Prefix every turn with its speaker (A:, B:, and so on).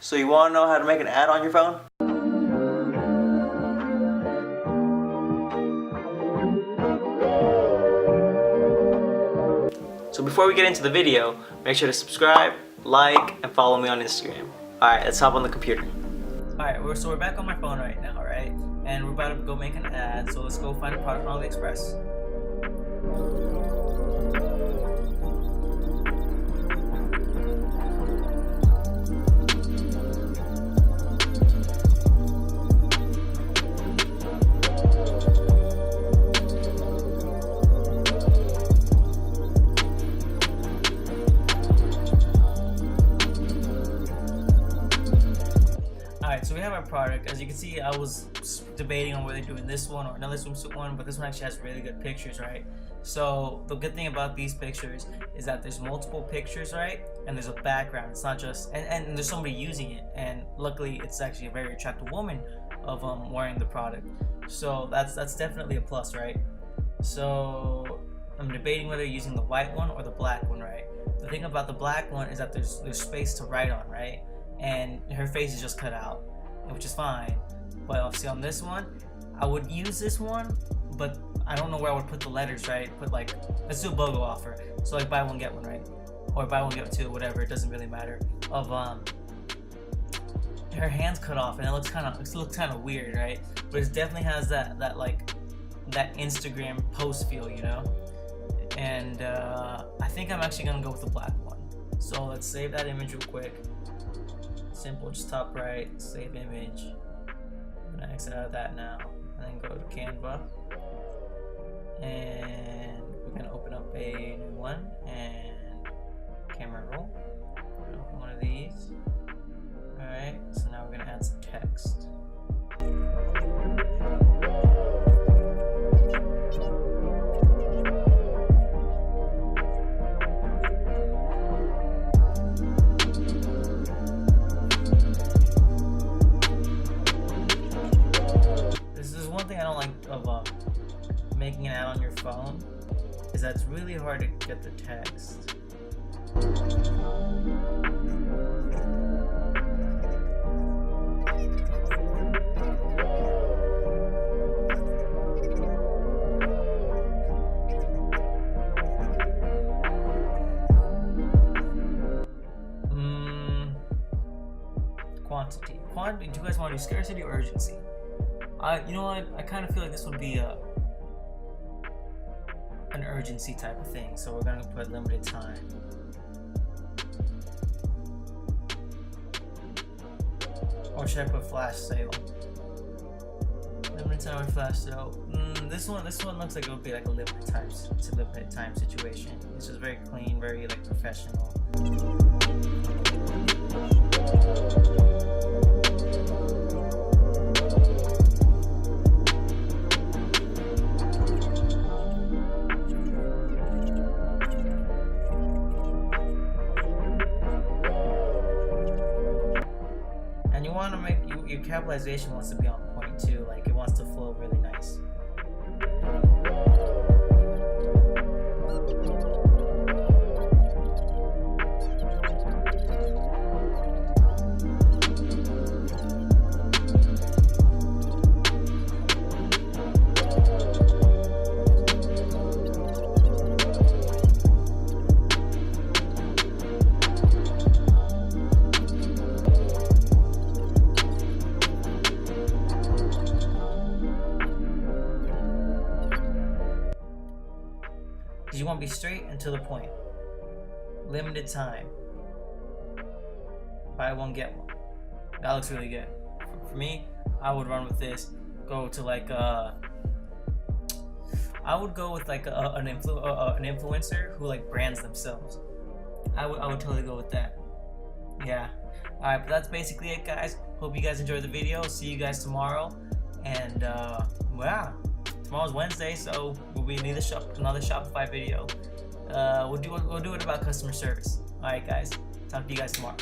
A: So you want to know how to make an ad on your phone? So before we get into the video, make sure to subscribe, like, and follow me on Instagram. Alright, let's hop on the computer. Alright, we're back on my phone right now, right? And we're about to go make an ad, so let's go find a product on AliExpress. Alright, so we have our product. As you can see, I was debating on whether doing this one or another swimsuit one, but this one actually has really good pictures, right? So the good thing about these pictures is that there's multiple pictures, right? And there's a background. It's not just and there's somebody using it, and luckily it's actually a very attractive woman of wearing the product. So that's definitely a plus, right? So I'm debating whether using the white one or the black one, right? The thing about the black one is that there's space to write on, right? And her face is just cut out, which is fine. But obviously on this one, I would use this one, but I don't know where I would put the letters, right? Put like, let's do a BOGO offer. So like buy one get one, right? Or buy one get two, whatever. It doesn't really matter. Of her hands cut off, and it looks kind of weird, right? But it definitely has that Instagram post feel, you know. And I think I'm actually gonna go with the black one. So let's save that image real quick. Simple, just top right, save image. I'm gonna exit out of that now, and then go to Canva, and we're gonna open up a new one and camera roll. We're gonna open one of these. All right, so now we're gonna add some text. One thing I don't like of making an ad on your phone is that it's really hard to get the text. Quantity. Do you guys want to do scarcity or urgency? You know what? I kind of feel like this would be an urgency type of thing, so we're gonna put limited time. Or should I put flash sale? Limited time or flash sale? This one looks like it would be like a limited time situation. It's just very clean, very like professional. And you want to make your capitalization wants to be on point too, like it wants to flow really nice. You want to be straight and to the point. Limited time. Buy one get one. That looks really good. For me, I would run with this. Go to like I would go with like an influencer who like brands themselves. I would totally go with that. Yeah. All right, but that's basically it, guys. Hope you guys enjoyed the video. See you guys tomorrow. And wow. Tomorrow's Wednesday, so we'll be another Shopify video. We'll do it about customer service. All right, guys. Talk to you guys tomorrow.